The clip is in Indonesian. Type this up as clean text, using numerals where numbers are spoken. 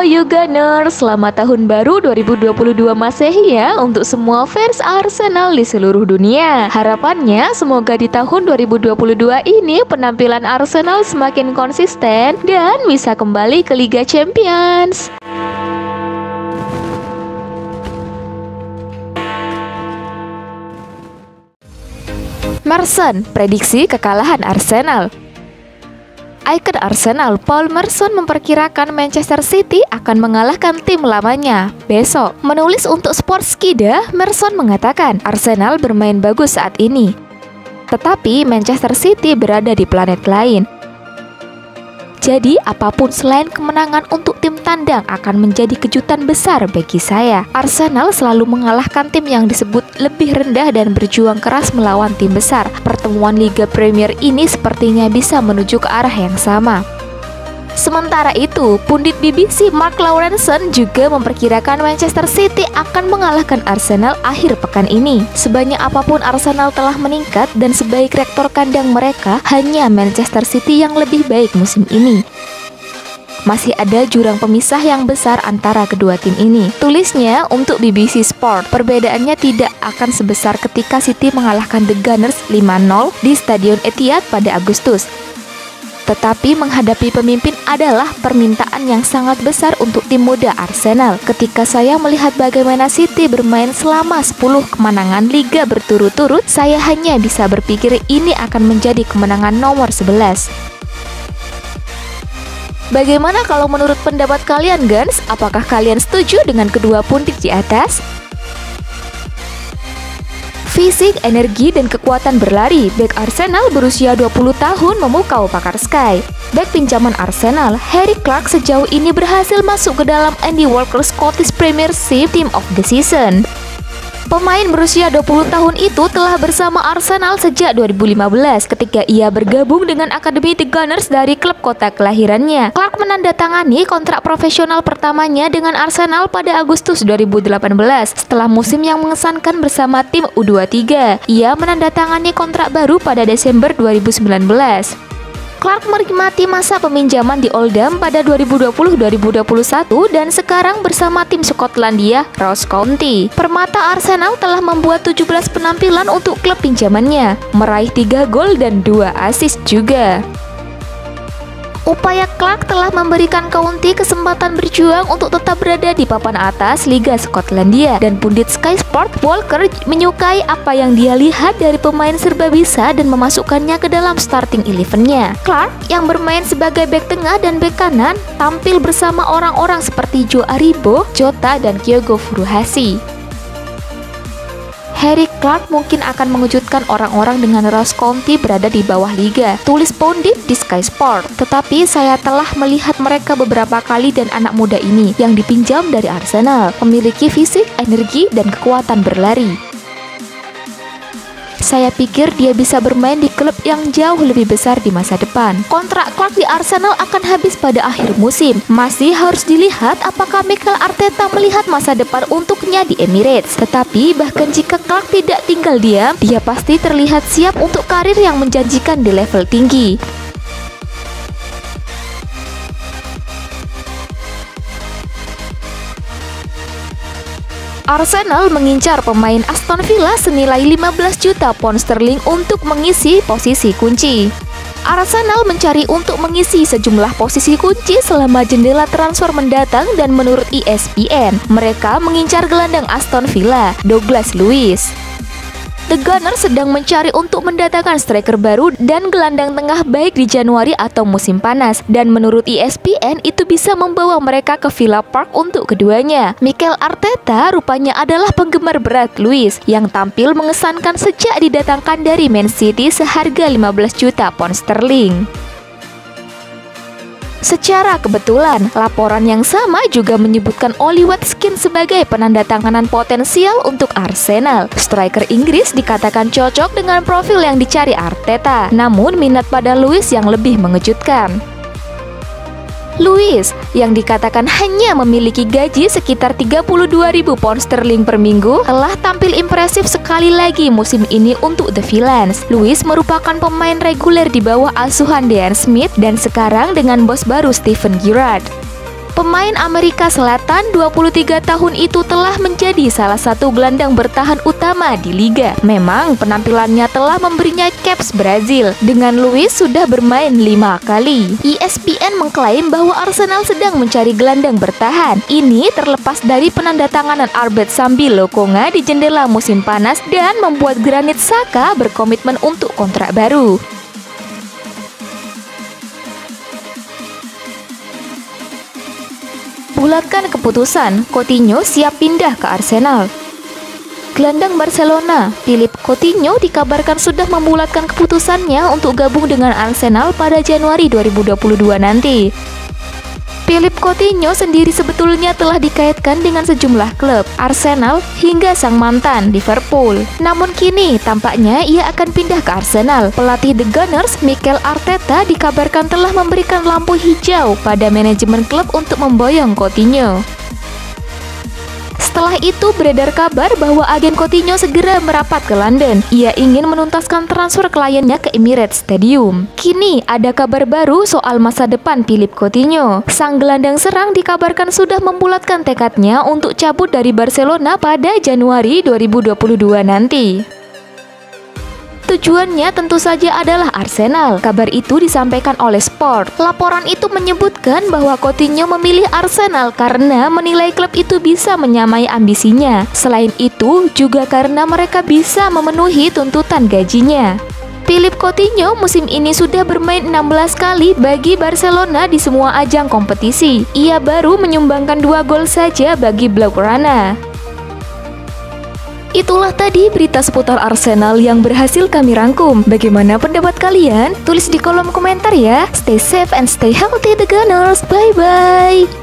you Gunners, selamat tahun baru 2022 Masehi ya untuk semua fans Arsenal di seluruh dunia. Harapannya semoga di tahun 2022 ini penampilan Arsenal semakin konsisten dan bisa kembali ke Liga Champions. Merson prediksi kekalahan Arsenal. Ikon Arsenal Paul Merson memperkirakan Manchester City akan mengalahkan tim lamanya besok. Menulis untuk Sportskida, Merson mengatakan Arsenal bermain bagus saat ini, tetapi Manchester City berada di planet lain. Jadi apapun selain kemenangan untuk tim tandang akan menjadi kejutan besar bagi saya. Arsenal selalu mengalahkan tim yang disebut lebih rendah dan berjuang keras melawan tim besar. Pertemuan Liga Premier ini sepertinya bisa menuju ke arah yang sama. Sementara itu, pundit BBC Mark Lawrenson juga memperkirakan Manchester City akan mengalahkan Arsenal akhir pekan ini. Sebanyak apapun Arsenal telah meningkat dan sebaik rektor kandang mereka, hanya Manchester City yang lebih baik musim ini. Masih ada jurang pemisah yang besar antara kedua tim ini. Tulisnya untuk BBC Sport, perbedaannya tidak akan sebesar ketika City mengalahkan The Gunners 5-0 di Stadion Etihad pada Agustus. Tetapi menghadapi pemimpin adalah permintaan yang sangat besar untuk tim muda Arsenal. Ketika saya melihat bagaimana City bermain selama 10 kemenangan Liga berturut-turut, saya hanya bisa berpikir ini akan menjadi kemenangan nomor 11. Bagaimana kalau menurut pendapat kalian, Guns? Apakah kalian setuju dengan kedua pundit di atas? Fisik, energi, dan kekuatan berlari, bek Arsenal berusia 20 tahun memukau pakar Sky. Bek pinjaman Arsenal, Harry Clarke sejauh ini berhasil masuk ke dalam Andy Walker Scottish Premiership Team of the Season. Pemain berusia 20 tahun itu telah bersama Arsenal sejak 2015 ketika ia bergabung dengan Akademi The Gunners dari klub kota kelahirannya. Clarke menandatangani kontrak profesional pertamanya dengan Arsenal pada Agustus 2018 setelah musim yang mengesankan bersama tim U23. Ia menandatangani kontrak baru pada Desember 2019. Clarke menikmati masa peminjaman di Oldham pada 2020-2021 dan sekarang bersama tim Skotlandia Ross County. Permata Arsenal telah membuat 17 penampilan untuk klub pinjamannya, meraih 3 gol dan 2 assist juga. Upaya Clarke telah memberikan County kesempatan berjuang untuk tetap berada di papan atas Liga Skotlandia, dan pundit Sky Sport Walker menyukai apa yang dia lihat dari pemain serba bisa dan memasukkannya ke dalam starting 11-nya. Clarke yang bermain sebagai bek tengah dan bek kanan tampil bersama orang-orang seperti Joe Aribo, Jota, dan Kyogo Furuhashi. Harry Clarke mungkin akan mengejutkan orang-orang dengan Ross County berada di bawah liga, tulis pundit di Sky Sport. Tetapi saya telah melihat mereka beberapa kali dan anak muda ini yang dipinjam dari Arsenal memiliki fisik, energi, dan kekuatan berlari. Saya pikir dia bisa bermain di klub yang jauh lebih besar di masa depan. Kontrak Clarke di Arsenal akan habis pada akhir musim. Masih harus dilihat apakah Mikel Arteta melihat masa depan untuknya di Emirates. Tetapi bahkan jika Clarke tidak tinggal diam, dia pasti terlihat siap untuk karir yang menjanjikan di level tinggi. Arsenal mengincar pemain Aston Villa senilai 15 juta pound sterling untuk mengisi posisi kunci. Arsenal mencari untuk mengisi sejumlah posisi kunci selama jendela transfer mendatang dan menurut ESPN, mereka mengincar gelandang Aston Villa, Douglas Luiz. The Gunners sedang mencari untuk mendatangkan striker baru dan gelandang tengah baik di Januari atau musim panas, dan menurut ESPN itu bisa membawa mereka ke Villa Park untuk keduanya. Mikel Arteta rupanya adalah penggemar berat Luiz yang tampil mengesankan sejak didatangkan dari Man City seharga 15 juta pound sterling. Secara kebetulan, laporan yang sama juga menyebutkan Oli Watkins sebagai penandatanganan potensial untuk Arsenal. Striker Inggris dikatakan cocok dengan profil yang dicari Arteta, namun minat pada Luiz yang lebih mengejutkan. Luiz yang dikatakan hanya memiliki gaji sekitar 32.000 pound sterling per minggu telah tampil impresif sekali lagi musim ini untuk The Villains. Luiz merupakan pemain reguler di bawah asuhan Dean Smith dan sekarang dengan bos baru Steven Gerrard. Pemain Amerika Selatan 23 tahun itu telah menjadi salah satu gelandang bertahan utama di liga. Memang penampilannya telah memberinya caps Brazil. Dengan Luis sudah bermain 5 kali. ESPN mengklaim bahwa Arsenal sedang mencari gelandang bertahan. Ini terlepas dari penandatanganan Albert Sambi Lokonga di jendela musim panas dan membuat Granit Xhaka berkomitmen untuk kontrak baru. Bulatkan keputusan, Coutinho siap pindah ke Arsenal. Gelandang Barcelona, Philippe Coutinho dikabarkan sudah membulatkan keputusannya untuk gabung dengan Arsenal pada Januari 2022 nanti. Philippe Coutinho sendiri sebetulnya telah dikaitkan dengan sejumlah klub, Arsenal hingga sang mantan Liverpool. Namun kini tampaknya ia akan pindah ke Arsenal. Pelatih The Gunners, Mikel Arteta, dikabarkan telah memberikan lampu hijau pada manajemen klub untuk memboyong Coutinho. Setelah itu beredar kabar bahwa agen Coutinho segera merapat ke London. Ia ingin menuntaskan transfer kliennya ke Emirates Stadium. Kini ada kabar baru soal masa depan Philippe Coutinho. Sang gelandang serang dikabarkan sudah membulatkan tekadnya untuk cabut dari Barcelona pada Januari 2022 nanti. Tujuannya tentu saja adalah Arsenal. Kabar itu disampaikan oleh Sport. Laporan itu menyebutkan bahwa Coutinho memilih Arsenal karena menilai klub itu bisa menyamai ambisinya. Selain itu, juga karena mereka bisa memenuhi tuntutan gajinya. Philippe Coutinho musim ini sudah bermain 16 kali bagi Barcelona di semua ajang kompetisi. Ia baru menyumbangkan 2 gol saja bagi Blaugrana. Itulah tadi berita seputar Arsenal yang berhasil kami rangkum. Bagaimana pendapat kalian? Tulis di kolom komentar ya. Stay safe and stay healthy The Gunners. Bye-bye.